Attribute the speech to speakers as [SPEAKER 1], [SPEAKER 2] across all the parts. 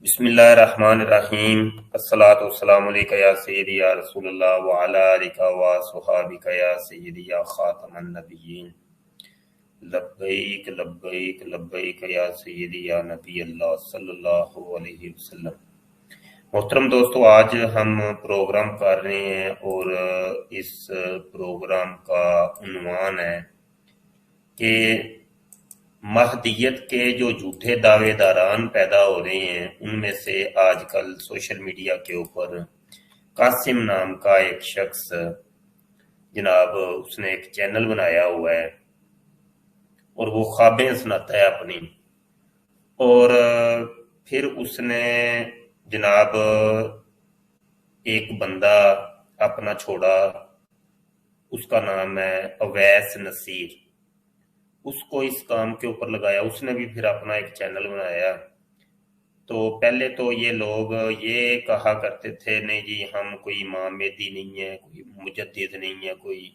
[SPEAKER 1] بسم اللہ الرحمن الرحیم الصلاۃ والسلام علیک یا سیدی یا رسول اللہ وعلی آلک وصحابک یا سیدی یا خاتم النبیین لبیک لبیک لبیک یا سیدی یا نبی اللہ صلی اللہ علیہ وسلم۔ محترم دوستو، آج ہم پروگرام کر رہے ہیں اور اس پروگرام کا عنوان ہے کہ مہدیت کے جو جھوٹے دعوے داران پیدا ہو رہے ہیں ان میں سے آج کل سوشل میڈیا کے اوپر قاسم نام کا ایک شخص جناب اس نے ایک چینل بنایا ہوا ہے اور وہ خوابیں سناتا ہے اپنی، اور پھر اس نے جناب ایک بندہ اپنا چھوڑا، اس کا نام ہے اویس نصیر، اس کو اس کام کے اوپر لگایا۔ اس نے بھی پھر اپنا ایک چینل بنایا۔ تو پہلے تو یہ لوگ یہ کہا کرتے تھے نہیں جی ہم کوئی امام مہدی نہیں ہے، کوئی مجدد نہیں ہے، کوئی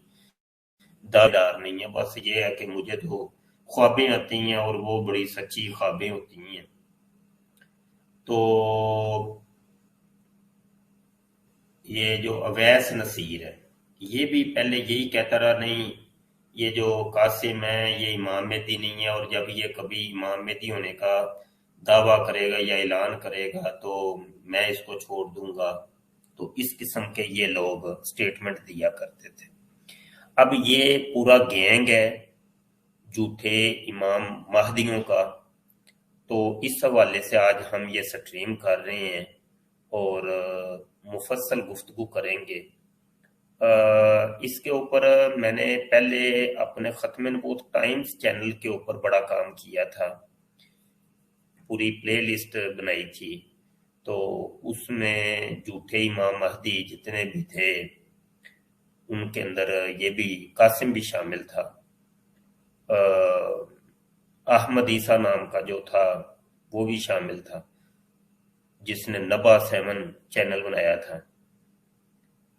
[SPEAKER 1] دعویدار نہیں ہے، بس یہ ہے کہ مجھے تو خوابیں آتی ہیں اور وہ بڑی سچی خوابیں ہوتی ہیں۔ تو یہ جو اویس نصیر ہے یہ بھی پہلے یہی کہتا رہا نہیں یہ جو قاسم ہے یہ امام مہدی نہیں ہے، اور جب یہ کبھی امام مہدی ہونے کا دعویٰ کرے گا یا اعلان کرے گا تو میں اس کو چھوڑ دوں گا۔ تو اس قسم کے یہ لوگ سٹیٹمنٹ دیا کرتے تھے۔ اب یہ پورا گینگ ہے جھوٹے امام مہدیوں کا، تو اس حوالے سے آج ہم یہ سٹریم کر رہے ہیں اور مفصل گفتگو کریں گے۔ اس کے اوپر میں نے پہلے اپنے ختم نبوت ٹائمز چینل کے اوپر بڑا کام کیا تھا، پوری پلے لسٹ بنائی تھی، تو اس میں جھوٹے امام مہدی جتنے بھی تھے ان کے اندر یہ بھی قاسم بھی شامل تھا۔ احمد عیسیٰ نام کا جو تھا وہ بھی شامل تھا جس نے نبا 7 چینل بنایا تھا،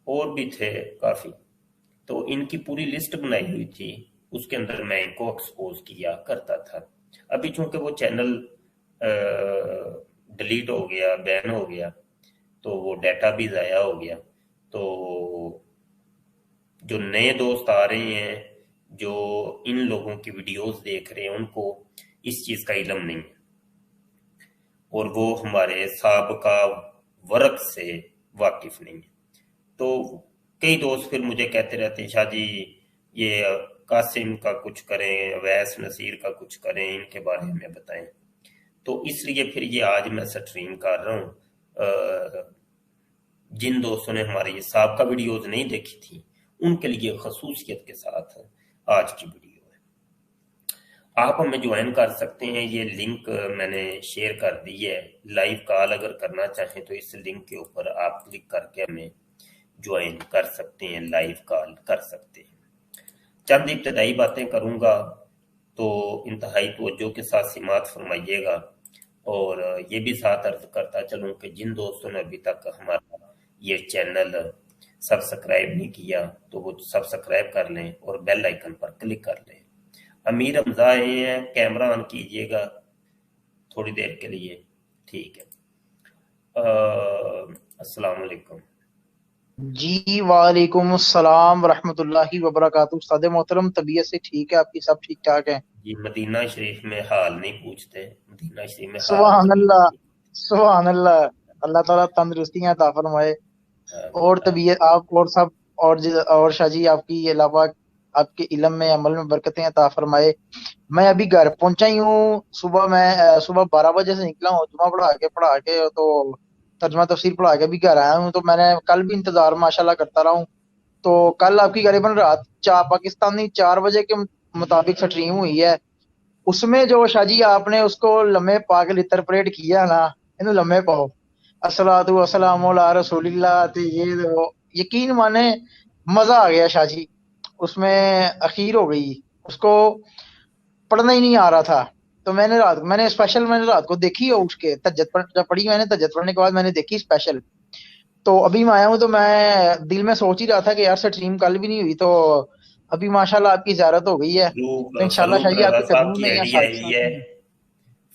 [SPEAKER 1] اور بھی تھے کافی۔ تو ان کی پوری لسٹ بنائی ہوئی تھی، اس کے اندر میں ان کو ایکسپوز کیا کرتا تھا۔ ابھی چونکہ وہ چینل ڈیلیٹ ہو گیا، بین ہو گیا، تو وہ ڈیٹا بھی ضائع ہو گیا۔ تو جو نئے دوست آ رہے ہیں جو ان لوگوں کی ویڈیوز دیکھ رہے ہیں ان کو اس چیز کا علم نہیں ہے اور وہ ہمارے سابقہ ورق سے واقف نہیں ہے۔ تو کئی دوست پھر مجھے کہتے رہتے ہیں شاہ جی یہ قاسم کا کچھ کریں، اویس نصیر کا کچھ کریں، ان کے بارے میں بتائیں۔ تو اس لیے پھر یہ آج میں سٹریم کر رہا ہوں۔ جن دوستوں نے ہماری یہ سابقہ ویڈیوز نہیں دیکھی تھی ان کے لیے خصوصیت کے ساتھ آج کی ویڈیو ہے۔ آپ ہمیں جوائن کر سکتے ہیں، یہ لنک میں نے شیئر کر دی ہے۔ لائیو کال اگر کرنا چاہیں تو اس لنک کے اوپر آپ کلک کر کے ہمیں جوائن کر سکتے ہیں، لائیو کال کر سکتے ہیں۔ چند ابتدائی باتیں کروں گا تو انتہائی توجہ کے ساتھ سماعت فرمائیے گا، اور یہ بھی ساتھ عرض کرتا چلوں کہ جن دوستوں نے ابھی تک ہمارا یہ چینل سبسکرائب نہیں کیا تو وہ سبسکرائب کر لیں اور بیل آئیکن پر کلک کر لیں۔ امیر حمزہ آئے ہیں، کیمرہ آن کیجئے گا تھوڑی دیر کے لیے، ٹھیک ہے۔ السلام علیکم
[SPEAKER 2] جی وعلیکم السلام ورحمۃ اللہ وبرکاتہ۔ استاد محترم طبیعت سے ٹھیک ہے آپ کی؟ سب ٹھیک ٹھاک ہیں؟
[SPEAKER 1] جی مدینہ شریف میں حال نہیں پوچھتے، مدینہ شریف میں حال
[SPEAKER 2] سبحان اللہ، سبحان اللہ، اللہ تعالیٰ تندرستیاں عطا فرمائے اور طبیعت آپ اور سب اور شاہ جی آپ کی علاوہ آپ کے علم میں عمل میں برکتیں عطا فرمائے۔ میں ابھی گھر پہنچا ہی ہوں، صبح 12 بجے سے نکلا ہوں، جمعہ پڑھا کے تو ترجمہ تفسیر پڑھا کے بھی گھر آیا ہوں۔ تو میں نے کل بھی انتظار ماشاءاللہ کرتا رہا ہوں۔ تو کل آپ کی غالباً رات پاکستانی 4 بجے کے مطابق سٹریم ہوئی ہے، اس میں جو شاہ جی آپ نے اس کو لمحے پا کے انٹرپریٹ کیا نا، انہوں لمحے پاؤ الصلوۃ والسلام علی رسول اللہ، تو یہ یقین مانے مزہ آ گیا شاہ جی، اس میں اخیر ہو گئی، اس کو پڑھنا ہی نہیں آ رہا تھا۔ تو میں نے رات کو دیکھی اور اٹھ کے جب پڑھی میں نے تہجد پڑھنے کے بعد میں نے دیکھی اسپیشل۔ تو ابھی میں آیا ہوں تو میں دل میں سوچ ہی رہا تھا کہ یار سٹریم کل بھی نہیں ہوئی، تو ابھی ماشاءاللہ آپ کی زیارت ہو گئی ہے، تو انشاءاللہ شاہ جی آپ کے قدموں میں یا
[SPEAKER 1] آئی ہے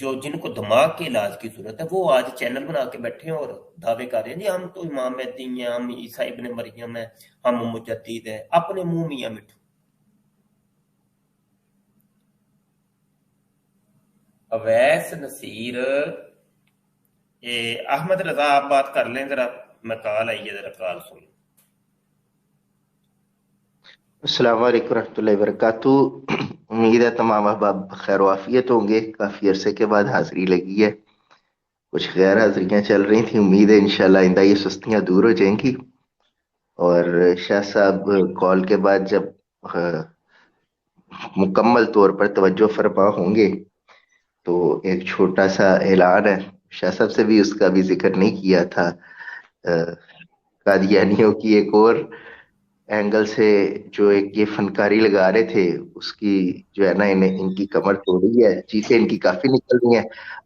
[SPEAKER 1] جو جن کو دماغ کے علاج کی ضرورت ہے وہ آج چینل بنا کے بیٹھے ہیں اور دعوے کر رہے ہیں جی ہم تو امام مہدی ہیں، ہم عیسیٰ ابن مریم ہیں، ہم مجدد ہیں، اپنے منہ میاں مٹھو۔ اویس نصیر، احمد رضا آپ بات کر لیں ذرا، میں کال آئی ہے ذرا کال سن۔
[SPEAKER 3] السلام علیکم ورحمۃ اللہ وبرکاتہ۔ امید ہے تمام احباب خیر و عافیت ہوں گے۔ کافی عرصے کے بعد حاضری لگی ہے، کچھ غیر حاضریاں چل رہی تھیں، امید ہے انشاءاللہ آئندہ یہ سستیاں دور ہو جائیں گی۔ اور شاہ صاحب کال کے بعد جب مکمل طور پر توجہ فرما ہوں گے تو ایک چھوٹا سا اعلان ہے، شاہ صاحب سے بھی اس کا بھی ذکر نہیں کیا تھا۔ قادیانیوں کی ایک اور اینگل سے جو ایک یہ فنکاری لگا رہے تھے اس کی جو ہے نا ان کی کمر توڑی ہے، چیخیں ان کی کافی نکل رہی ہیں،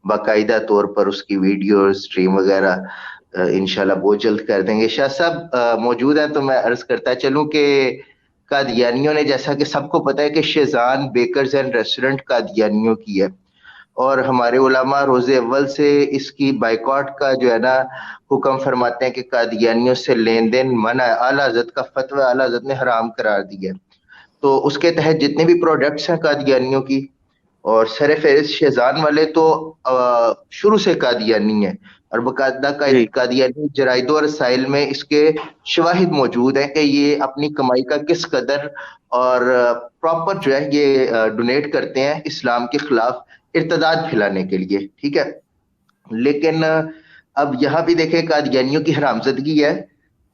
[SPEAKER 3] باقاعدہ طور پر اس کی ویڈیو اسٹریم وغیرہ انشاءاللہ بہت جلد کر دیں گے۔ شاہ صاحب موجود ہیں تو میں عرض کرتا چلوں کہ قادیانیوں نے، جیسا کہ سب کو پتہ ہے کہ شیزان بیکرز اینڈ ریسٹورنٹ قادیانیوں کی ہے، اور ہمارے علماء روز اول سے اس کی بائیکاٹ کا جو ہے نا حکم فرماتے ہیں کہ قادیانیوں سے لین دین منع ہے۔ اعلیٰ حضرت کا فتویٰ اعلیٰ حضرت نے حرام قرار دیا ہے، تو اس کے تحت جتنے بھی پروڈکٹس ہیں قادیانیوں کی، اور سر فہرست شیزان والے تو شروع سے قادیانی ہیں، اور باقاعدہ قادیانی جرائد و رسائل میں اس کے شواہد موجود ہیں کہ یہ اپنی کمائی کا کس قدر اور پراپر جو ہے یہ ڈونیٹ کرتے ہیں اسلام کے خلاف ارتداد پھیلانے کے لیے، ٹھیک ہے۔ لیکن اب یہاں بھی دیکھیں قادیانیوں کی حرامزدگی ہے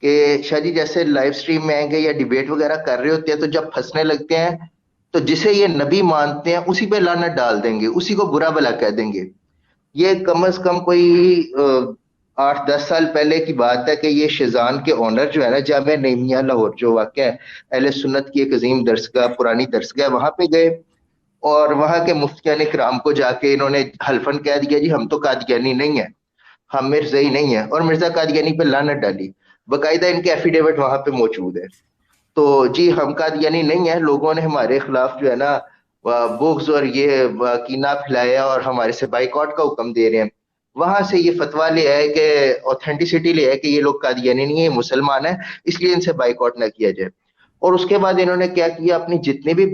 [SPEAKER 3] کہ شاہ جی جیسے لائیو سٹریم میں آئیں گے یا ڈیبیٹ وغیرہ کر رہے ہوتے ہیں تو جب پھنسنے لگتے ہیں تو جسے یہ نبی مانتے ہیں اسی پہ لعنت ڈال دیں گے، اسی کو برا بھلا کہہ دیں گے۔ یہ کم از کم کوئی 8-10 سال پہلے کی بات ہے کہ یہ شیزان کے اونر جو ہے نا جامعہ نعیمیہ لاہور جو واقع ہے اہل سنت کی ایک عظیم درسگاہ، پرانی درسگاہ، وہاں پہ گئے اور وہاں کے مفتیان کرام کو جا کے انہوں نے حلفاً کہہ دیا جی ہم تو قادیانی نہیں ہیں، ہم مرزائی نہیں ہیں، اور مرزا قادیانی پہ لعنت ڈالی، باقاعدہ ان کے ایفیڈیوٹ وہاں پہ موجود ہے۔ تو جی ہم قادیانی نہیں ہیں، لوگوں نے ہمارے خلاف جو ہے نا بغض اور یہ کینہ پھیلایا اور ہمارے سے بائیکاٹ کا حکم دے رہے ہیں۔ وہاں سے یہ فتویٰ لے آئے کہ اوتھینٹسٹی لے آئے کہ یہ لوگ قادیانی نہیں ہیں، یہ مسلمان ہیں، اس لیے ان سے بائیکاٹ نہ کیا جائے۔ اور اس کے بعد انہوں نے کیا کیا، اپنی جتنے بھی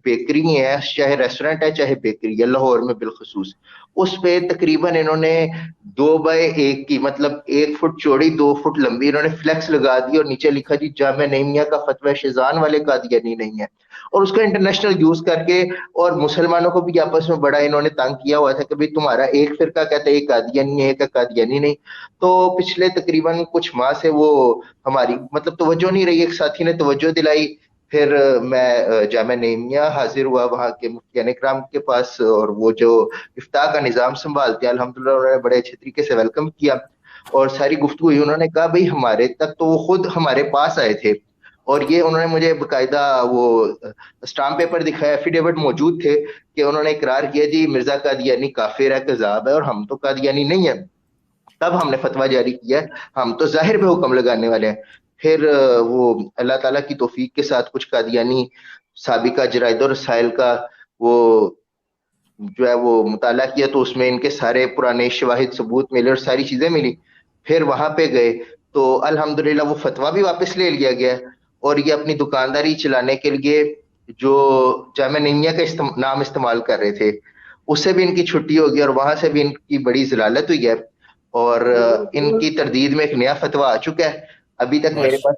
[SPEAKER 3] بیکری ہیں، چاہے ریسٹورنٹ ہے چاہے بیکری ہے، لاہور میں بالخصوص، اس پہ تقریباً انہوں نے 2x1 کی، مطلب 1 فٹ چوڑی 2 فٹ لمبی انہوں نے فلیکس لگا دی اور نیچے لکھا جی جامعہ نعیمیہ کا فتویٰ شیزان والے قادیانی نہیں ہے، اور اس کا انٹرنیشنل یوز کر کے، اور مسلمانوں کو بھی آپس میں بڑا انہوں نے تنگ کیا ہوا تھا کہ بھئی تمہارا ایک فرقہ کہتا ہے یہ قادیانی ہے، ایک قادیانی نہیں۔ تو پچھلے تقریباً کچھ ماہ سے وہ ہماری مطلب توجہ نہیں رہی، ایک ساتھی نے توجہ دلائی، پھر میں جامعہ نعیمیہ حاضر ہوا وہاں کے مفتیان اکرام کے پاس، اور وہ جو افتاء کا نظام سنبھالتے ہیں الحمدللہ انہوں نے بڑے اچھے طریقے سے ویلکم کیا اور ساری گفتگو ہوئی۔ انہوں نے کہا بھئی ہمارے تک تو وہ خود ہمارے پاس آئے تھے، اور یہ انہوں نے مجھے باقاعدہ وہ اسٹامپ پیپر دکھایا، ایفیڈیوٹ موجود تھے کہ انہوں نے اقرار کیا جی مرزا قادیانی کافر ہے، کذاب ہے، اور ہم تو قادیانی نہیں ہیں۔ تب ہم نے فتویٰ جاری کیا ہے، ہم تو ظاہر پہ حکم لگانے والے ہیں۔ پھر وہ اللہ تعالیٰ کی توفیق کے ساتھ کچھ قادیانی سابقہ جرائد و رسائل کا وہ جو ہے وہ مطالعہ کیا تو اس میں ان کے سارے پرانے شواہد ثبوت ملے اور ساری چیزیں ملی۔ پھر وہاں پہ گئے تو الحمدللہ وہ فتویٰ بھی واپس لے لیا گیا، اور یہ اپنی دکانداری چلانے کے لیے جو جامعہ نعیمیہ کا نام استعمال کر رہے تھے اس سے بھی ان کی چھٹی ہوگی، اور وہاں سے بھی ان کی بڑی ضلالت ہوئی ہے، اور ان کی تردید میں ایک نیا فتویٰ آ چکا ہے۔ ابھی تک میرے پاس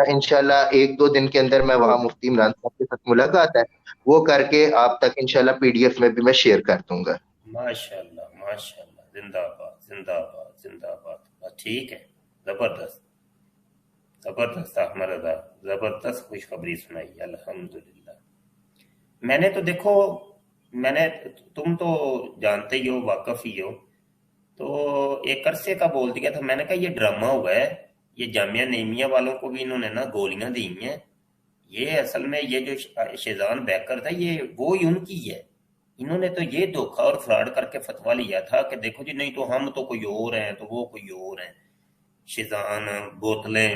[SPEAKER 3] انشاءاللہ 1-2 دن کے اندر میں وہاں مفتی عمران صاحب کے ساتھ ملاقات ہے، وہ کر کے آپ تک انشاءاللہ PDF میں بھی میں شیئر کر دوں گا۔
[SPEAKER 1] ماشاءاللہ ماشاءاللہ، زندہ باد زندہ باد زندہ باد، ٹھیک ہے، زبردست زبردست احمد رضا، زبردست خوشخبری سنائی الحمدللہ۔ میں نے تو دیکھو، تم تو جانتے ہی ہو، واقف ہی ہو، تو ایک عرصے کا بول دیا تھا، میں نے کہا یہ ڈرامہ ہوا ہے، یہ جامعہ نعیمیہ والوں کو بھی انہوں نے نا گولیاں دی ہیں، یہ اصل میں یہ جو شیزان بیکر تھا یہ وہ ہی ان کی ہے، انہوں نے تو یہ دھوکہ اور فراڈ کر کے فتویٰ لیا تھا کہ دیکھو جی نہیں تو ہم تو کوئی اور ہیں تو وہ کوئی اور ہیں، شیزان بوتلیں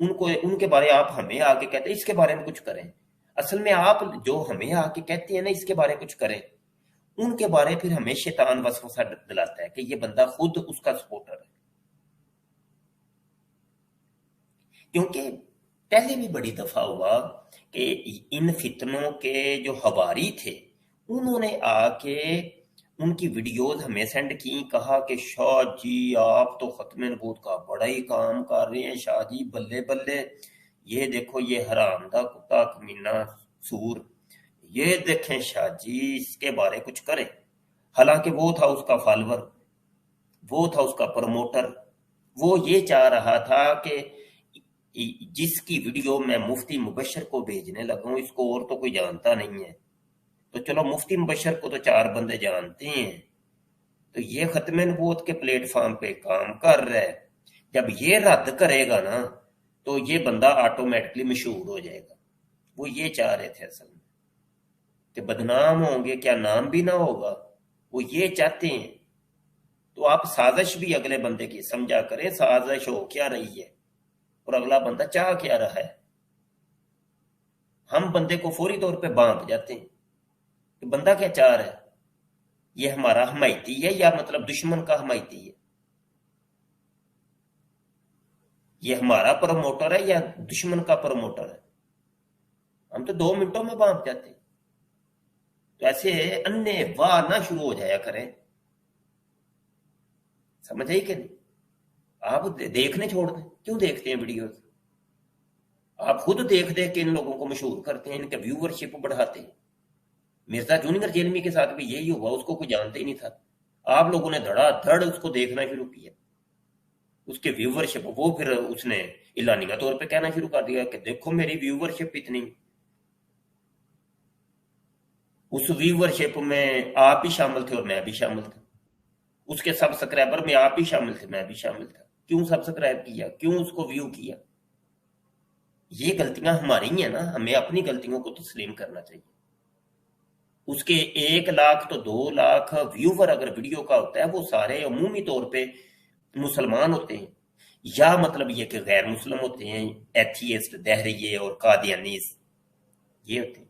[SPEAKER 1] ان کے بارے آپ ہمیں آ کے کہتے ہیں اس کے بارے میں کچھ کریں. اصل میں آپ جو ہمیں آ کے کہتے ہیں نا اس کے بارے میں کچھ کریں، ان کے بارے پھر ہمیں شیطان وسوسہ دلاتا ہے کہ یہ بندہ خود اس کا سپورٹر ہے. کیونکہ پہلے بھی بڑی دفعہ ہوا کہ ان فتنوں کے جو حواری تھے انہوں نے آ کے ان کی ویڈیوز ہمیں سینڈ کی، کہا کہ شاہ جی آپ تو ختم نبوت کا بڑا ہی کام کر رہے ہیں، شاہ جی بلے بلے، یہ دیکھو یہ حرام دا کتا کمینہ سور، یہ دیکھیں شاہ جی اس کے بارے کچھ کریں. حالانکہ وہ تھا اس کا فالوور، وہ تھا اس کا پروموٹر، وہ یہ چاہ رہا تھا کہ جس کی ویڈیو میں مفتی مبشر کو بھیجنے لگوں اس کو اور تو کوئی جانتا نہیں ہے، تو چلو مفتی مبشر کو تو 4 بندے جانتے ہیں، تو یہ ختم نبوت کے پلیٹ فارم پہ کام کر رہا ہے، جب یہ رد کرے گا نا تو یہ بندہ آٹومیٹکلی مشہور ہو جائے گا. وہ یہ چاہ رہے تھے اصل میں کہ بدنام ہوں گے، کیا نام بھی نہ ہوگا، وہ یہ چاہتے ہیں. تو آپ سازش بھی اگلے بندے کی سمجھا کریں، سازش ہو کیا رہی ہے اور اگلا بندہ چاہ کیا رہا ہے. ہم بندے کو فوری طور پہ بانپ جاتے ہیں کہ بندہ کیا چاہ رہا ہے، یہ ہمارا حمایتی ہے یا مطلب دشمن کا حمایتی ہے، یہ ہمارا پروموٹر ہے یا دشمن کا پروموٹر ہے. ہم تو 2 منٹوں میں بانپ جاتے ہیں. تو ایسے انے واہ نہ شروع ہو جایا کریں، سمجھ آئی کہ نہیں؟ آپ دیکھنے چھوڑ دیں. کیوں دیکھتے ہیں ویڈیوز؟ آپ خود دیکھ کے ان لوگوں کو مشہور کرتے ہیں، ان کے ویورشپ بڑھاتے ہیں. مرزا جونیئر جیلمی کے ساتھ بھی یہی ہوا، اس کو کوئی جانتے ہی نہیں تھا، آپ لوگوں نے دھڑا دھڑ اس کو دیکھنا شروع کیا، اس کے ویورشپ، وہ پھر اس نے اعلانیہ طور پہ کہنا شروع کر دیا کہ دیکھو میری ویورشپ اتنی. اس ویورشپ میں آپ بھی شامل تھے اور میں بھی شامل تھا، اس کے سبسکرائبر میں آپ بھی شامل تھے میں بھی شامل تھا. کیوں سبسکرائب کیا، کیوں اس کو ویو کیا؟ یہ غلطیاں ہماری ہیں نا، ہمیں اپنی غلطیوں کو تسلیم کرنا چاہیے. اس کے 1 لاکھ تو 2 لاکھ ویور اگر ویڈیو کا ہوتا ہے وہ سارے عمومی طور پہ مسلمان ہوتے ہیں، یا مطلب یہ کہ غیر مسلم ہوتے ہیں، ایتھیسٹ، دہریے اور قادیانیز یہ ہوتے ہیں.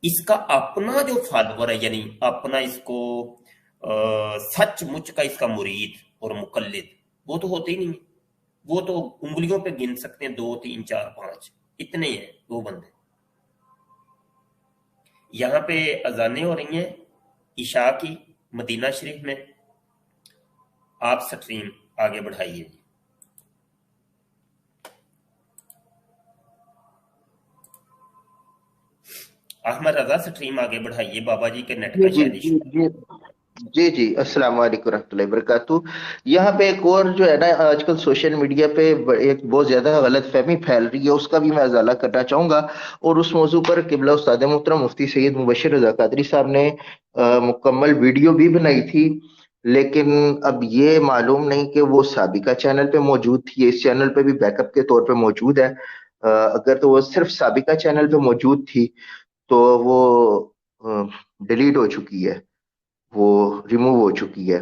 [SPEAKER 1] اس کا اپنا جو فالوور ہے، یعنی اپنا اس کو سچ مچ کا اس کا مرید اور مقلد، وہ تو ہوتے ہی نہیں ہیں. وہ تو انگلیوں پہ گن سکتے ہیں، 2 3 4 5 اتنے ہیں وہ بندے. یہاں پہ اذانیں ہو رہی ہیں عشاء کی مدینہ شریف میں. آپ سٹریم آگے بڑھائیے. احمد رضا سٹریم آگے بڑھائیے، بابا جی کے نیٹ کا
[SPEAKER 3] جی
[SPEAKER 1] شاید
[SPEAKER 3] جی جی جی جی السلام علیکم ورحمۃ اللہ وبرکاتہ. یہاں پہ ایک اور جو ہے نا آج کل سوشل میڈیا پہ ایک بہت زیادہ غلط فہمی پھیل رہی ہے، اس کا بھی میں ازالہ کرنا چاہوں گا. اور اس موضوع پر قبلہ استاد محترم مفتی سید مبشر رضا قادری صاحب نے مکمل ویڈیو بھی بنائی تھی، لیکن اب یہ معلوم نہیں کہ وہ سابقہ چینل پہ موجود تھی، اس چینل پہ بھی بیک اپ کے طور پہ موجود ہے. اگر تو وہ صرف سابقہ چینل پہ موجود تھی تو وہ ڈیلیٹ ہو چکی ہے، وہ ریموو ہو چکی ہے،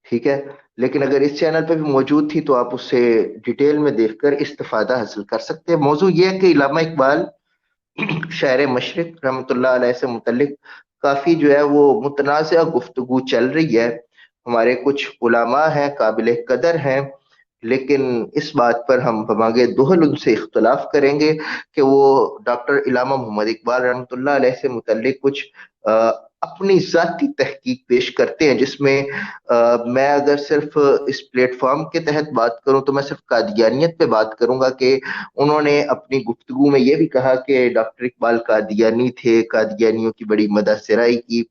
[SPEAKER 3] ٹھیک ہے. لیکن اگر اس چینل پہ بھی موجود تھی تو آپ اس سے ڈیٹیل میں دیکھ کر استفادہ حاصل کر سکتے ہیں. موضوع یہ ہے کہ علامہ اقبال شاعر مشرق رحمۃ اللہ علیہ سے متعلق کافی جو ہے وہ متنازع گفتگو چل رہی ہے. ہمارے کچھ علماء ہیں قابل قدر ہیں، لیکن اس بات پر ہم بمانگے دوہل ان سے اختلاف کریں گے کہ وہ ڈاکٹر علامہ محمد اقبال رحمۃ اللہ علیہ سے متعلق کچھ اپنی ذاتی تحقیق پیش کرتے ہیں، جس میں میں اگر صرف اس پلیٹ فارم کے تحت بات کروں تو میں صرف قادیانیت پہ بات کروں گا کہ انہوں نے اپنی گفتگو میں یہ بھی کہا کہ ڈاکٹر اقبال قادیانی تھے، قادیانیوں کی بڑی مدح سرائی کی،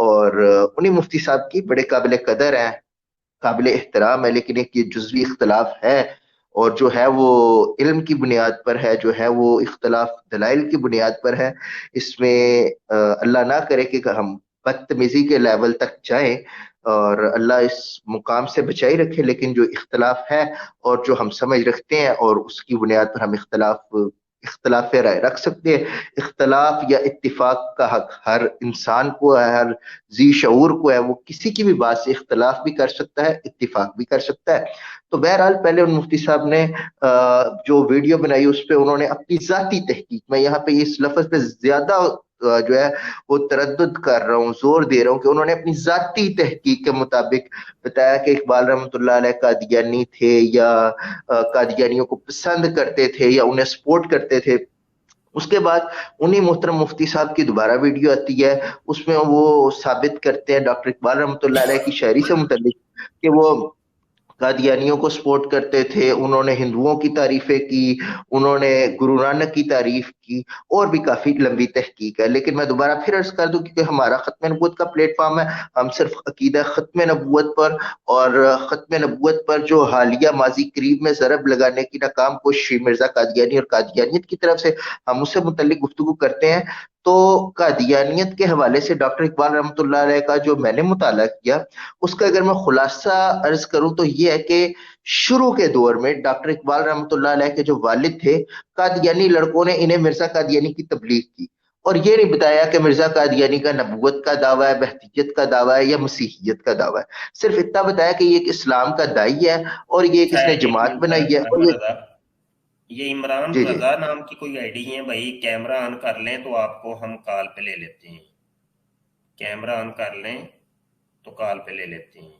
[SPEAKER 3] اور انہیں مفتی صاحب کی بڑے قابل قدر ہیں، قابل احترام ہے. لیکن ایک یہ جزوی اختلاف ہے اور جو ہے وہ علم کی بنیاد پر ہے، جو ہے وہ اختلاف دلائل کی بنیاد پر ہے. اس میں اللہ نہ کرے کہ ہم بدتمیزی کے لیول تک جائیں اور اللہ اس مقام سے بچائی رکھے، لیکن جو اختلاف ہے اور جو ہم سمجھ رکھتے ہیں اور اس کی بنیاد پر ہم اختلاف اختلاف رائے رکھ سکتے ہیں. اختلاف یا اتفاق کا حق ہر انسان کو ہے, ہر ذی شعور کو ہے. وہ کسی کی بھی بات سے اختلاف بھی کر سکتا ہے, اتفاق بھی کر سکتا ہے. تو بہرحال پہلے ان مفتی صاحب نے جو ویڈیو بنائی اس پہ انہوں نے اپنی ذاتی تحقیق, میں یہاں پہ اس لفظ پہ زیادہ جو ہے وہ تردد کر رہا ہوں, زور دے رہا ہوں کہ انہوں نے اپنی ذاتی تحقیق کے مطابق بتایا کہ اقبال رحمۃ اللہ علیہ قادیانی تھے یا قادیانیوں کو پسند کرتے تھے یا انہیں سپورٹ کرتے تھے. اس کے بعد انہی محترم مفتی صاحب کی دوبارہ ویڈیو آتی ہے, اس میں وہ ثابت کرتے ہیں ڈاکٹر اقبال رحمۃ اللہ علیہ کی شاعری سے متعلق کہ وہ قادیانیوں کو سپورٹ کرتے تھے, انہوں نے ہندوؤں کی تعریفیں کی, انہوں نے گرو نانک کی تعریف کی, اور بھی کافی لمبی تحقیق ہے. لیکن میں دوبارہ پھر عرض کر دوں کیونکہ ہمارا ختم نبوت کا پلیٹ فارم ہے, ہم صرف عقیدہ ختم نبوت پر اور ختم نبوت پر جو حالیہ ماضی قریب میں ضرب لگانے کی ناکام کوشش مرزا قادیانی اور قادیانیت کی طرف سے ہم اس سے متعلق گفتگو کرتے ہیں. تو قادیانیت کے حوالے سے ڈاکٹر اقبال رحمۃ اللہ علیہ کا جو میں نے مطالعہ کیا اس کا اگر میں خلاصہ عرض کروں تو یہ ہے کہ شروع کے دور میں ڈاکٹر اقبال رحمۃ اللہ علیہ کے جو والد تھے, قادیانی لڑکوں نے انہیں مرزا قادیانی کی تبلیغ کی, اور یہ نہیں بتایا کہ مرزا قادیانی کا نبوت کا دعویٰ ہے, بہتیت کا دعویٰ ہے یا مسیحیت کا دعویٰ ہے. صرف اتنا بتایا کہ یہ ایک اسلام کا دائی ہے اور یہ کس نے جماعت بنائی ہے. اور
[SPEAKER 1] یہ عمران
[SPEAKER 3] جی
[SPEAKER 1] رضا نام کی کوئی آئی ڈی ہے بھائی, کیمرہ آن کر لیں تو آپ کو ہم کال پہ لے لیتے ہیں, کیمرہ آن کر لیں تو کال پہ لے لیتے ہیں.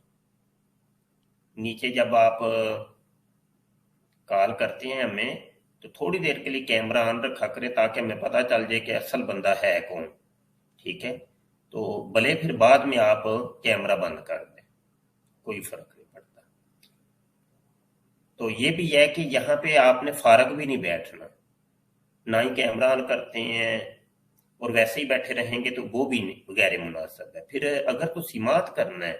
[SPEAKER 1] نیچے جب آپ کال کرتے ہیں ہمیں تو تھوڑی دیر کے لیے کیمرہ آن رکھا کرے تاکہ ہمیں پتہ چل جائے کہ اصل بندہ ہے کون, ٹھیک ہے. تو بھلے پھر بعد میں آپ کیمرہ بند کر دیں, کوئی فرق نہیں پڑتا. تو یہ بھی ہے کہ یہاں پہ آپ نے فارغ بھی نہیں بیٹھنا, نہ ہی کیمرہ آن کرتے ہیں اور ویسے ہی بیٹھے رہیں گے تو وہ بھی غیر مناسب ہے. پھر اگر تو سماعت کرنا ہے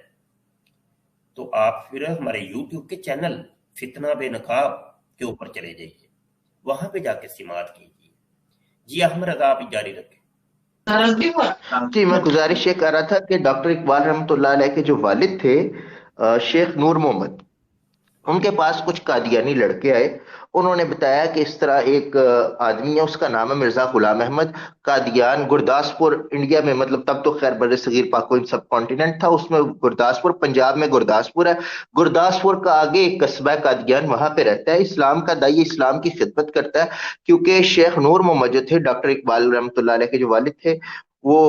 [SPEAKER 1] تو آپ پھر ہمارے یوٹیوب کے چینل فتنہ بے نقاب کے اوپر چلے جائیے, وہاں پہ جا کے سماعت کیجیے. جی احمد رضا آپ جاری رکھیں.
[SPEAKER 3] جی میں گزارش یہ کر رہا تھا کہ ڈاکٹر اقبال رحمۃ اللہ علیہ کے جو والد تھے شیخ نور محمد, ان کے پاس کچھ قادیانی لڑکے آئے. انہوں نے بتایا کہ اس طرح ایک آدمی ہے, اس کا نام ہے مرزا غلام احمد, قادیان گرداسپور انڈیا میں, مطلب تب تو خیر بر صغیر پاک و سب کانٹیننٹ تھا, اس میں گرداسپور پنجاب میں گرداسپور ہے, گرداسپور کا آگے ایک قصبہ قادیان, وہاں پہ رہتا ہے. اسلام کا دائی, اسلام کی خدمت کرتا ہے. کیونکہ شیخ نور محمد جو تھے ڈاکٹر اقبال رحمۃ اللہ علیہ کے جو والد تھے وہ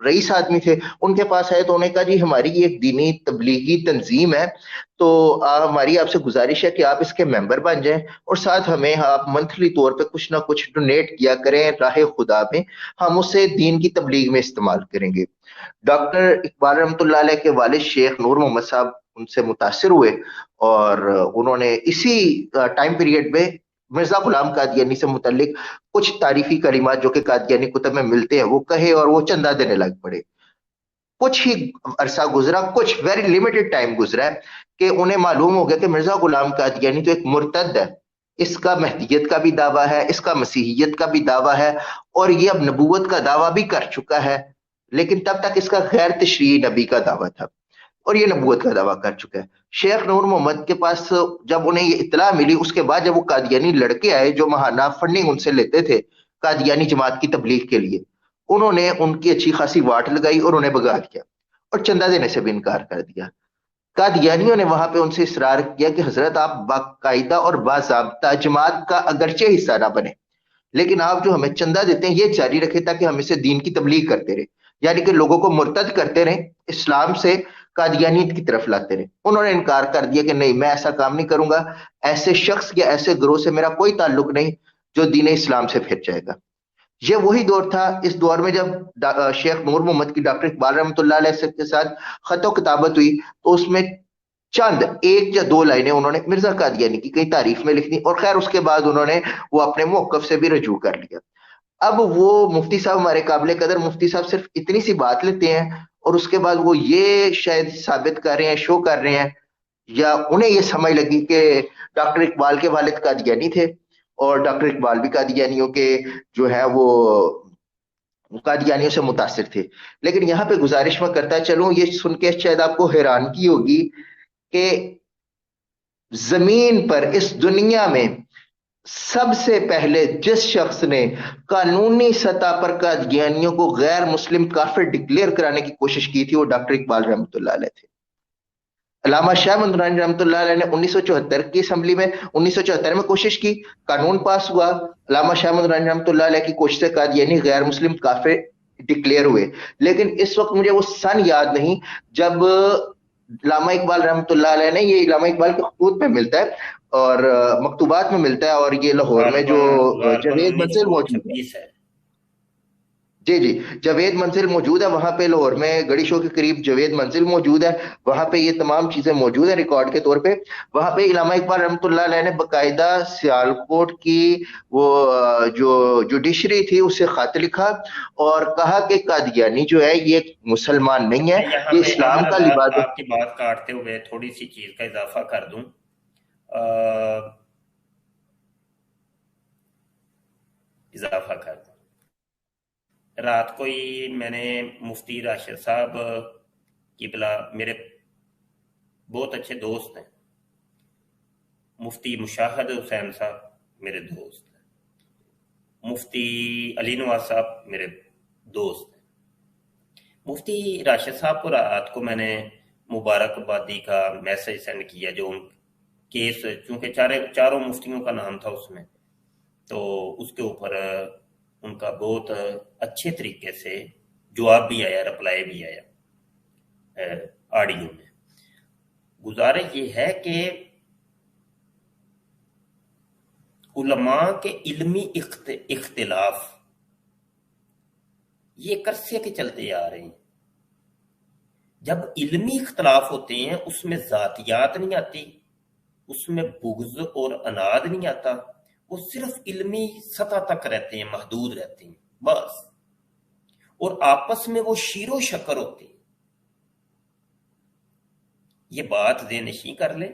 [SPEAKER 3] رئیس آدمی تھے, ان کے پاس آئے تو انہوں نے کہا جی ہماری ایک دینی تبلیغی تنظیم ہے, تو ہماری آپ سے گزارش ہے کہ آپ اس کے ممبر بن جائیں اور ساتھ ہمیں آپ منتھلی طور پہ کچھ نہ کچھ ڈونیٹ کیا کریں راہ خدا میں, ہم اسے دین کی تبلیغ میں استعمال کریں گے. ڈاکٹر اقبال رحمۃ اللہ علیہ کے والد شیخ نور محمد صاحب ان سے متاثر ہوئے اور انہوں نے اسی ٹائم پیریڈ میں مرزا غلام قادیانی سے متعلق کچھ تعریفی کلمات جو کہ قادیانی کتب میں ملتے ہیں وہ کہے اور وہ چندہ دینے لگ پڑے. کچھ ہی عرصہ گزرا, کچھ ویری لیمیٹڈ ٹائم گزرا ہے کہ انہیں معلوم ہو گیا کہ مرزا غلام قادیانی تو ایک مرتد ہے, اس کا مہدیت کا بھی دعویٰ ہے, اس کا مسیحیت کا بھی دعویٰ ہے, اور یہ اب نبوت کا دعویٰ بھی کر چکا ہے, لیکن تب تک اس کا غیر تشریعی نبی کا دعویٰ تھا اور یہ نبوت کا دعویٰ کر چکا ہے. شیخ نور محمد کے پاس جب انہیں یہ اطلاع ملی, اس کے بعد جب وہ قادیانی لڑکے آئے جو ماہانہ فنڈنگ ان سے لیتے تھے قادیانی جماعت کی تبلیغ کے لیے, انہوں نے ان کی اچھی خاصی واٹ لگائی اور انہیں بگا دیا اور چندہ دینے سے بھی انکار کر دیا. قادیانیوں نے وہاں پہ ان سے اصرار کیا کہ حضرت آپ باقاعدہ اور باضابطہ جماعت کا اگرچہ حصہ نہ بنے, لیکن آپ جو ہمیں چندہ دیتے ہیں یہ جاری رکھے تاکہ ہم اسے دین کی تبلیغ کرتے رہے, یعنی کہ لوگوں کو مرتد کرتے رہیں, اسلام سے قادیانیت کی طرف لاتے رہے. انہوں نے انکار کر دیا کہ نہیں میں ایسا کام نہیں کروں گا, ایسے شخص یا ایسے گروہ سے میرا کوئی تعلق نہیں جو دین اسلام سے پھر جائے گا. یہ وہی دور تھا, اس دور میں جب شیخ نور محمد کی ڈاکٹر اقبال رحمۃ اللہ علیہ کے ساتھ خط و کتابت ہوئی تو اس میں چند ایک یا دو لائنیں انہوں نے مرزا قادیانی کی کئی تعریف میں لکھ دی, اور خیر اس کے بعد انہوں نے وہ اپنے موقف سے بھی رجوع کر لیا. اب وہ مفتی صاحب ہمارے قابل قدر مفتی صاحب صرف اتنی سی بات لیتے ہیں اور اس کے بعد وہ یہ شاید ثابت کر رہے ہیں, شو کر رہے ہیں, یا انہیں یہ سمجھ لگی کہ ڈاکٹر اقبال کے والد قادیانی تھے اور ڈاکٹر اقبال بھی قادیانیوں کے جو ہے وہ قادیانیوں سے متاثر تھے. لیکن یہاں پہ گزارش میں کرتا چلوں, یہ سن کے شاید آپ کو حیرانگی ہوگی کہ زمین پر اس دنیا میں سب سے پہلے جس شخص نے قانونی سطح پر قادیانیوں کو غیر مسلم کافر ڈکلیئر کرانے کی کوشش کی تھی وہ ڈاکٹر اقبال رحمۃ اللہ علیہ تھے. علامہ شاہ مدنی رحمۃ اللہ علیہ نے 1974 کی اسمبلی میں 1974 میں کوشش کی, قانون پاس ہوا, علامہ شاہ مدنی رحمۃ اللہ علیہ کی کوشش سے قادیانی غیر مسلم کافر ڈکلیئر ہوئے. لیکن اس وقت مجھے وہ سن یاد نہیں جب علامہ اقبال رحمۃ اللہ علیہ نے, یہ علامہ اقبال کے خطوط میں ملتا ہے اور مکتوبات میں ملتا ہے, اور یہ لاہور میں جو جاوید منزل موجود ہے, جی جی جاوید منزل موجود ہے وہاں پہ, لاہور میں گڑی شو کے قریب جاوید منزل موجود ہے, وہاں پہ یہ تمام چیزیں موجود ہیں ریکارڈ کے طور پہ. وہاں پہ علامہ اقبال رحمۃ اللہ علیہ نے باقاعدہ سیالکوٹ کی وہ جو جوڈیشری تھی اسے خط لکھا اور کہا کہ قادیانی جو ہے یہ مسلمان نہیں ہے, یہ اسلام کا لباس.
[SPEAKER 1] آپ کی بات کاٹتے ہوئے تھوڑی سی چیز کا اضافہ کر دوں. رات کو ہی میں نے مفتی راشد صاحب کی بلا, میرے بہت اچھے دوست ہیں, مفتی مشاہد حسین صاحب میرے دوست ہیں, مفتی علی نواز صاحب میرے دوست ہیں. مفتی راشد صاحب کو رات کو میں نے مبارکبادی کا میسج سینڈ کیا, جو کیس چونکہ چاروں مفتیوں کا نام تھا اس میں, تو اس کے اوپر ان کا بہت اچھے طریقے سے جواب بھی آیا, رپلائی بھی آیا آڈیو میں. گزارش یہ ہے کہ علماء کے علمی اختلاف یہ کرسے کے چلتے آ رہے ہیں. جب علمی اختلاف ہوتے ہیں اس میں ذاتیات نہیں آتی, اس میں بغض اور اناد نہیں آتا, وہ صرف علمی سطح تک رہتے ہیں, محدود رہتے ہیں بس, اور آپس میں وہ شیر و شکر ہوتے ہیں. یہ بات ذہن نشین کر لیں.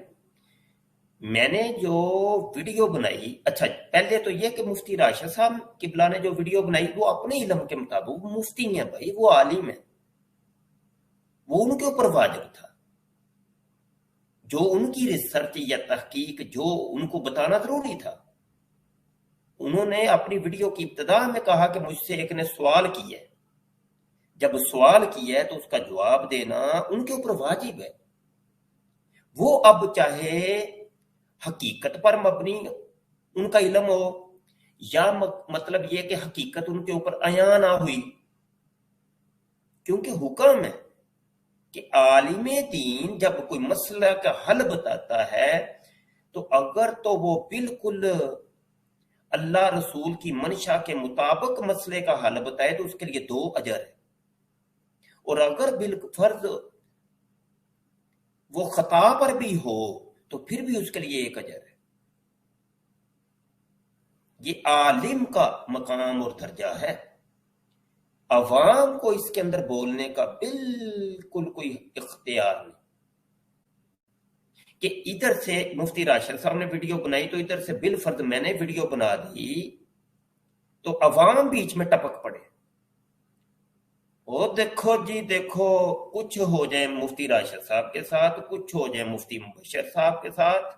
[SPEAKER 1] میں نے جو ویڈیو بنائی, اچھا پہلے تو یہ کہ مفتی راشد صاحب قبلہ نے جو ویڈیو بنائی وہ اپنے علم کے مطابق, وہ مفتی نہیں ہے بھائی, وہ عالم ہے, وہ ان کے اوپر واجب تھا, جو ان کی ریسرچ یا تحقیق جو ان کو بتانا ضروری تھا. انہوں نے اپنی ویڈیو کی ابتدا میں کہا کہ مجھ سے ایک نے سوال کیا ہے, جب سوال کیا ہے تو اس کا جواب دینا ان کے اوپر واجب ہے. وہ اب چاہے حقیقت پر مبنی ان کا علم ہو, یا مطلب یہ کہ حقیقت ان کے اوپر عیاں نہ ہوئی, کیونکہ حکم ہے کہ عالم دین جب کوئی مسئلہ کا حل بتاتا ہے تو اگر تو وہ بالکل اللہ رسول کی منشا کے مطابق مسئلے کا حل بتائے تو اس کے لیے 2 اجر ہے, اور اگر بالفرض وہ خطا پر بھی ہو تو پھر بھی اس کے لیے 1 اجر ہے. یہ عالم کا مقام اور درجہ ہے. عوام کو اس کے اندر بولنے کا بالکل کوئی اختیار نہیں, کہ ادھر سے مفتی راشد صاحب نے ویڈیو بنائی تو ادھر سے بالفرض میں نے ویڈیو بنا دی تو عوام بیچ میں ٹپک پڑے, وہ دیکھو جی دیکھو, کچھ ہو جائے مفتی راشد صاحب کے ساتھ, کچھ ہو جائے مفتی مبشر صاحب کے ساتھ,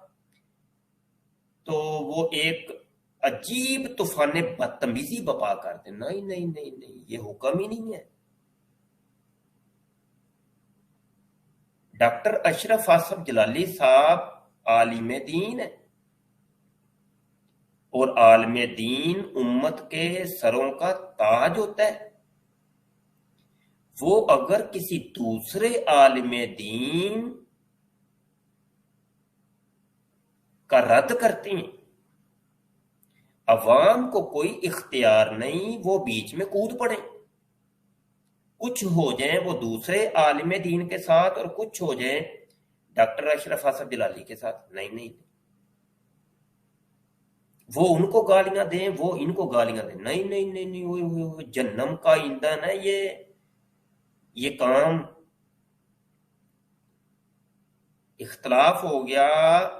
[SPEAKER 1] تو وہ ایک عجیب طوفان بدتمیزی بپا کرتے. نہیں نہیں نہیں نہیں, یہ حکم ہی نہیں ہے. ڈاکٹر اشرف آصف جلالی صاحب عالم دین ہے, اور عالم دین امت کے سروں کا تاج ہوتا ہے. وہ اگر کسی دوسرے عالم دین کا رد کرتے ہیں, عوام کو کوئی اختیار نہیں, وہ بیچ میں کود پڑے, کچھ ہو جائیں وہ دوسرے عالم دین کے ساتھ اور کچھ ہو جائیں ڈاکٹر اشرف آصف جلالی کے ساتھ. نہیں نہیں, وہ ان کو گالیاں دیں, وہ ان کو گالیاں دیں. نہیں نہیں نہیں نہیں, جہنم کا ایندھن ہے یہ کام. اختلاف ہو گیا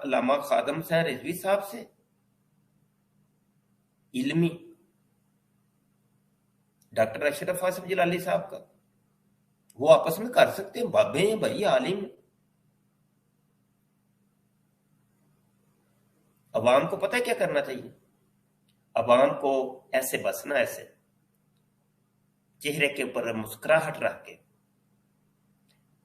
[SPEAKER 1] علامہ خادم حسین رضوی صاحب سے علمی, ڈاکٹر اشرف آصف جلالی صاحب کا, وہ آپس میں کر سکتے ہیں, بابے ہیں بھائی, عالم. عوام کو پتہ ہے کیا کرنا چاہیے, عوام کو ایسے بس نا ایسے چہرے کے اوپر مسکراہٹ رکھ کے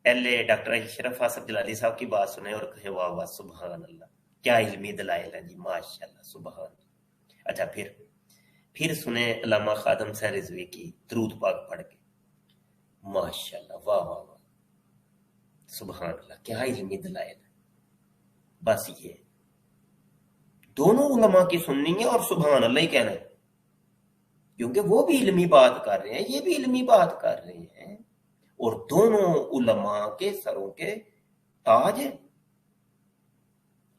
[SPEAKER 1] پہلے ڈاکٹر اشرف آصف جلالی صاحب کی بات سنیں اور کہیں واہ واہ سبحان اللہ کیا علمی دلائل ہیں جی ماشاءاللہ سبحان اللہ. اچھا پھر سنیں علامہ خادم حسین رضوی کی درود پاک پڑھ کے ماشاءاللہ واہ واہ واہ سبحان اللہ کیا علمی دلائل ہے. بس یہ دونوں علماء کی سننی ہے اور سبحان اللہ ہی کہنا ہے کیونکہ وہ بھی علمی بات کر رہے ہیں یہ بھی علمی بات کر رہے ہیں اور دونوں علماء کے سروں کے تاج ہیں.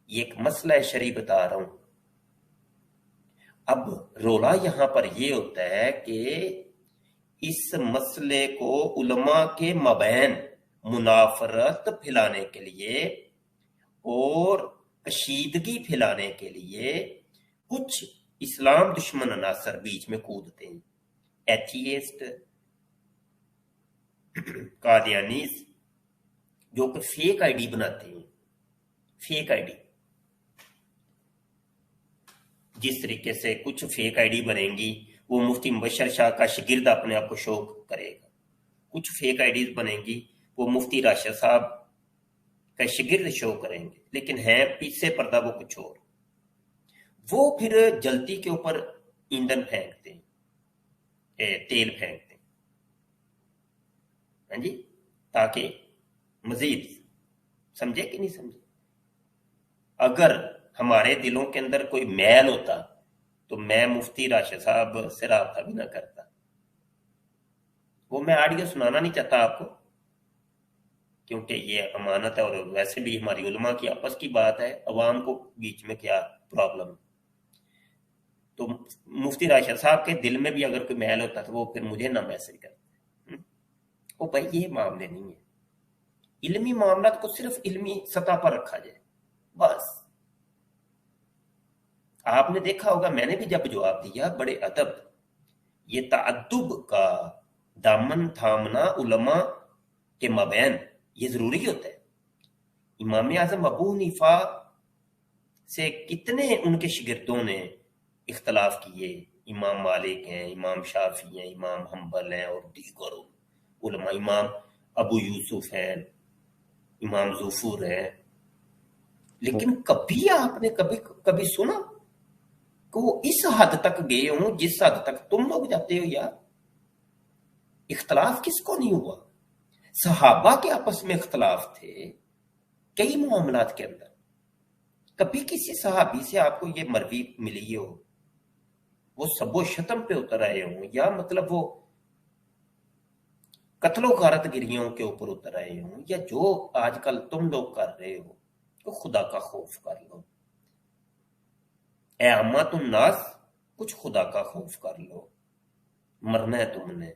[SPEAKER 1] یہ ایک مسئلہ شرعی بتا رہا ہوں. اب رولا یہاں پر یہ ہوتا ہے کہ اس مسئلے کو علماء کے مابین منافرت پھیلانے کے لیے اور کشیدگی پھیلانے کے لیے کچھ اسلام دشمن عناصر بیچ میں کودتے ہیں. ایتھیسٹ قادیانیز جو کہ فیک آئی ڈی بناتے ہیں فیک آئی ڈی. جس طریقے سے کچھ فیک آئی ڈی بنیں گی وہ مفتی مبشر شاہ کا شاگرد اپنے آپ کو شو کرے گا. کچھ فیک آئی ڈیز بنیں گی وہ مفتی راشد صاحب کا شاگرد شو کریں گے لیکن ہیں پیچھے پردہ وہ کچھ اور. وہ پھر جلتی کے اوپر ایندھن پھینکتے ہیں تیل پھینکتے ہیں ہاں جی تاکہ مزید سمجھے کہ نہیں سمجھے. اگر ہمارے دلوں کے اندر کوئی میل ہوتا تو میں مفتی راشد صاحب سے رابطہ بھی نہ کرتا. وہ میں آڈیو سنانا نہیں چاہتا آپ کو کیونکہ یہ امانت ہے اور ویسے بھی ہماری علماء کی آپس کی بات ہے عوام کو بیچ میں کیا پرابلم ہے. تو مفتی راشد صاحب کے دل میں بھی اگر کوئی میل ہوتا تو وہ پھر مجھے نہ میسج کرتا. وہ بھائی یہ معاملے نہیں ہیں. علمی معاملات کو صرف علمی سطح پر رکھا جائے بس. آپ نے دیکھا ہوگا میں نے بھی جب جواب دیا بڑے ادب یہ تعدب کا دامن تھامنا علماء کے مابین یہ ضروری ہوتا ہے. امام اعظم ابو حنیفہ سے کتنے ان کے شاگردوں نے اختلاف کیے. امام مالک ہیں امام شافعی ہیں امام حنبل ہیں اور دیگر علماء امام ابو یوسف ہیں امام ظفر ہیں. لیکن کبھی آپ نے کبھی سنا کہ وہ اس حد تک گئے ہوں جس حد تک تم لوگ جاتے ہو. یار اختلاف کس کو نہیں ہوا؟ صحابہ کے آپس میں اختلاف تھے کئی معاملات کے اندر. کبھی کسی صحابی سے آپ کو یہ مروی ملی ہو وہ سب و شتم پہ اتر آئے ہوں یا مطلب وہ قتل و غارت گریوں کے اوپر اتر آئے ہوں یا جو آج کل تم لوگ کر رہے ہو تو خدا کا خوف کر لو. اے عامۃ الناس کچھ خدا کا خوف کر لو. مرنا ہے تم نے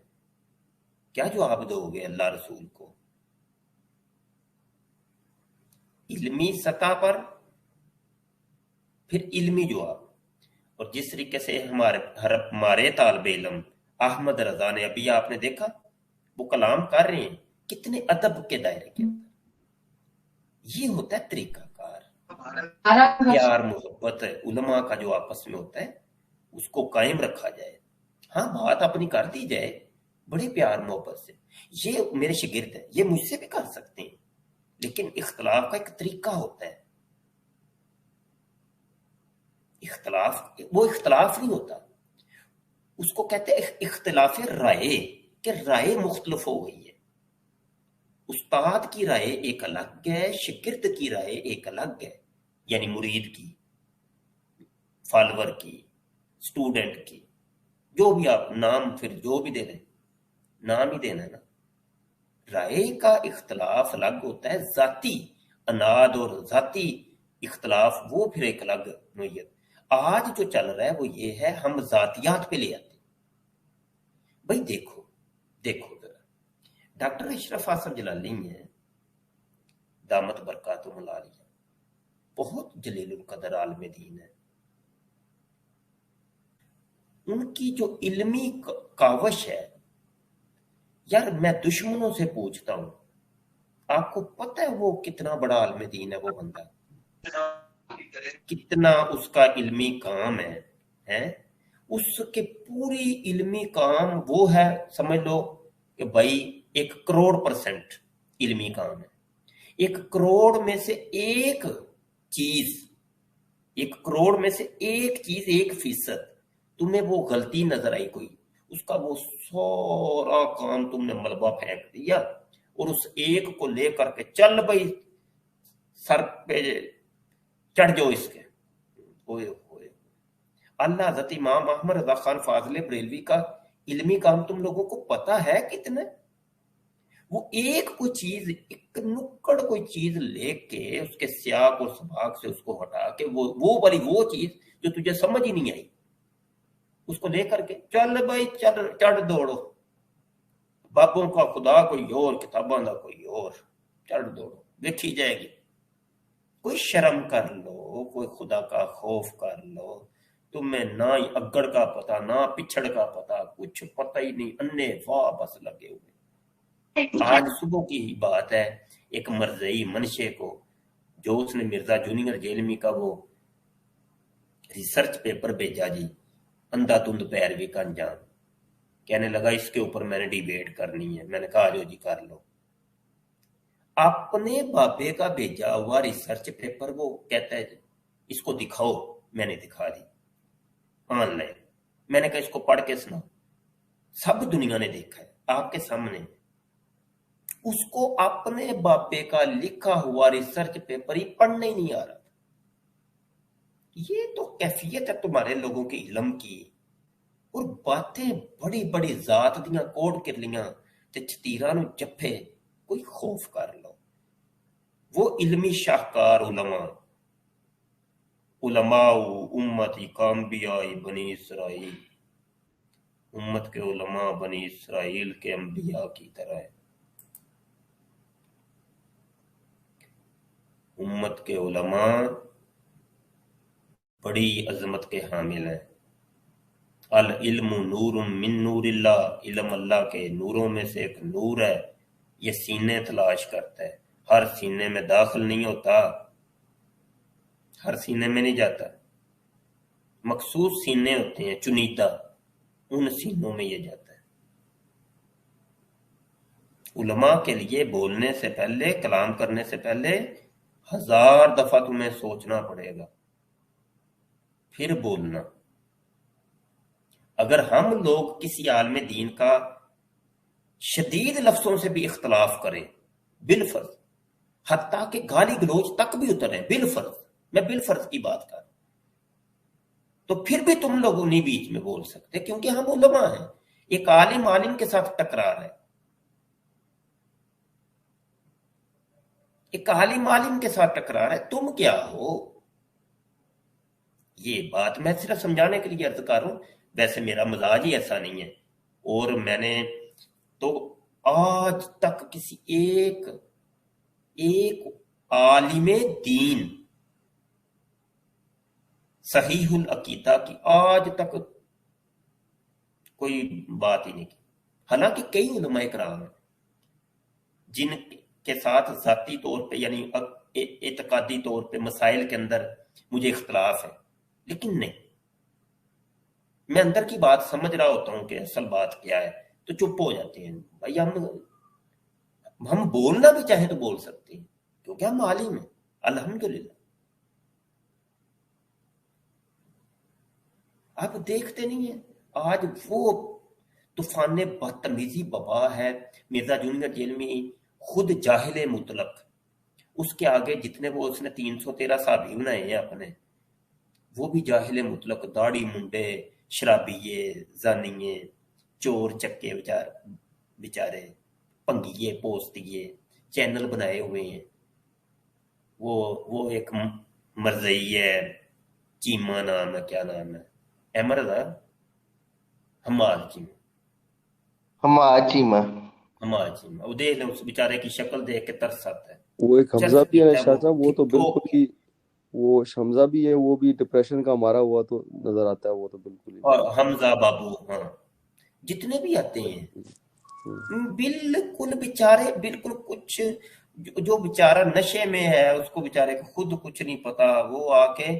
[SPEAKER 1] کیا جواب دو گے اللہ رسول کو؟ علمی سطح پر پھر علمی جواب. اور جس طریقے سے ہمارے طالب علم احمد رضا نے ابھی آپ نے دیکھا وہ کلام کر رہے ہیں کتنے ادب کے دائرے کے اندر. یہ ہوتا ہے طریقہ کار. پیار محبت علماء کا جو آپس میں ہوتا ہے اس کو قائم رکھا جائے. ہاں بات اپنی کر دی جائے بڑے پیار محبت سے. یہ میرے شاگرد ہیں یہ مجھ سے بھی کر سکتے ہیں لیکن اختلاف کا ایک طریقہ ہوتا ہے. اختلاف وہ اختلاف نہیں ہوتا اس کو کہتے ہیں اختلاف رائے کہ رائے مختلف ہو گئی ہے. استاد کی رائے ایک الگ ہے شاگرد کی رائے ایک الگ ہے. یعنی مرید کی فالوور کی اسٹوڈنٹ کی جو بھی آپ نام پھر جو بھی دے دیں نام ہی دینا ہے نا. رائے کا اختلاف الگ ہوتا ہے. ذاتی اناد اور ذاتی اختلاف وہ پھر ایک الگ نوعیت. آج جو چل رہا ہے وہ یہ ہے ہم ذاتیات پہ لے آتے ہیں. بھائی دیکھو ذرا ڈاکٹر اشرف آصف جلالی ہیں دامت برکاتہم العالیہ بہت جلیل القدر عالم دین ہے. ان کی جو علمی کاوش ہے یار میں دشمنوں سے پوچھتا ہوں آپ کو پتہ ہے وہ کتنا بڑا عالم دین ہے. وہ بندہ کتنا اس کا علمی کام ہے اس کے پوری علمی کام وہ ہے، سمجھ لو کہ بھائی 1 کروڑ% علمی کام ہے۔ 1 کروڑ میں سے ایک چیز، 1 کروڑ میں سے ایک چیز 1% تمہیں وہ غلطی نظر آئی کوئی، اس کا وہ سارا کام تم نے ملبہ پھینک دیا اور اس ایک کو لے کر کے چل بھائی سر پہ چڑھ جاؤ اس کے۔ ہوئے ہوئے اللہ حضرت امام احمد رضا خان فاضل بریلوی کا علمی کام تم لوگوں کو پتا ہے کتنا؟ وہ ایک کوئی چیز، ایک نکڑ کوئی چیز لے کے اس کے سیاق اور سباق سے اس کو ہٹا کے وہ والی وہ چیز جو تجھے سمجھ ہی نہیں آئی، اس کو لے کر کے چل بھائی چڑھ دوڑو، بابوں کا خدا کوئی اور، کتاباں دا کوئی اور، چڑھ دوڑو دیکھی جائے گی۔ کوئی شرم کر لو، کوئی خدا کا خوف کر لو، تمہیں نہ اگڑ کا پتا نہ پچھڑ کا پتا، کچھ پتہ ہی نہیں، انے واہ بس لگے ہوئے۔ آج صبح کی ہی بات ہے، ایک مرزئی منشے کو جو اس نے مرزا جونیئر جیلمی کا وہ ریسرچ پیپر بھیجا جی، اندھا دھند پیروی کا انجام، کہنے لگا اس کے اوپر میں نے ڈیبیٹ کرنی ہے۔ میں نے کہا جو جی کر لو۔ اپنے بابے کا بھیجا ہوا ریسرچ پیپر وہ کہتا ہے جی اس کو دکھاؤ، میں نے دکھا دی آن لائن، میں نے کہا اس کو پڑھ کے سنا، سب دنیا نے دیکھا ہے آپ کے سامنے، اس کو اپنے بابے کا لکھا ہوا ریسرچ پیپر ہی پڑھنے ہی نہیں آ رہا تھا۔ یہ تو کیفیت ہے تمہارے لوگوں کے علم کی، اور باتیں بڑی بڑی ذات دیاں کوڑ کر لیاں تے چھتیراں نو جپے، کوئی خوف کر لو۔ وہ علمی شاہکار علماء امتی کانبیاء بنی اسرائیل، امت کے علماء بنی اسرائیل کے انبیاء کی طرح ہے۔ امت کے علماء بڑی عظمت کے حامل ہیں۔ العلم نور من نور اللہ، علم اللہ کے نوروں میں سے ایک نور ہے، یہ سینے تلاش کرتا ہے، ہر سینے میں داخل نہیں ہوتا، ہر سینے میں نہیں جاتا، مخصوص سینے ہوتے ہیں چنیدہ، ان سینوں میں یہ جاتا ہے۔ علماء کے لیے بولنے سے پہلے، کلام کرنے سے پہلے 1000 دفعہ تمہیں سوچنا پڑے گا پھر بولنا۔ اگر ہم لوگ کسی عالم دین کا شدید لفظوں سے بھی اختلاف کریں بالفرض، حتیٰ کہ گالی گلوچ تک بھی اترے بالفرض، میں بالفرض کی بات کر، تو پھر بھی تم لوگوں نہیں بیچ میں بول سکتے، کیونکہ ہم علماء ہیں۔ ایک عالم کے ساتھ ٹکرار ہے، ایک عالم کے ساتھ ٹکرار ہے، تم کیا ہو؟ یہ بات میں صرف سمجھانے کے لیے عرض کر رہا ہوں، ویسے میرا مزاج ہی ایسا نہیں ہے، اور میں نے تو آج تک کسی ایک عالم دین صحیح العقیدہ کی آج تک کوئی بات ہی نہیں کی۔ حالانکہ کئی علماء کرام ہیں جن کے ساتھ ذاتی طور پہ یعنی اعتقادی طور پہ مسائل کے اندر مجھے اختلاف ہے، لیکن نہیں، میں اندر کی بات سمجھ رہا ہوتا ہوں کہ اصل بات کیا ہے، تو چپ ہو جاتے ہیں۔ بھائی ہم بولنا بھی چاہیں تو بول سکتے ہیں، کیونکہ ہم عالم ہیں الحمدللہ۔ آپ دیکھتے نہیں ہیں آج وہ طوفان بدتمیزی ببا ہے، مرزا جونیئر جیلمی خود جاہل مطلق، اس کے آگے جتنے وہ اس نے 313 صحابی بنائے ہیں اپنے، وہ بھی جاہل مطلق، داڑھی منڈے، شرابیے، زانیے، چور چکے بیچارے، پنگیے پوستیے، چینل بنائے ہوئے ہیں۔ وہ ایک مرزئی ہے، چیمہ نام ہے، کیا نام ہے، احمد حماد چیمہ، وہ دیکھ لیں اس بیچارے کی شکل دیکھ کے ترس آتا ہے۔
[SPEAKER 4] وہ ایک حمزہ بھی ہے شاہ صاحب، وہ تو بالکل ہی، وہ حمزہ بھی ہے، وہ بھی ڈپریشن کا مارا ہوا تو نظر آتا ہے، وہ تو بالکل ہی،
[SPEAKER 1] اور حمزہ بابو، ہاں جتنے بھی آتے ہیں بالکل بیچارے، بالکل کچھ جو بیچارہ نشے میں ہے، اس کو بیچارے کو خود کچھ نہیں پتا، وہ آ کے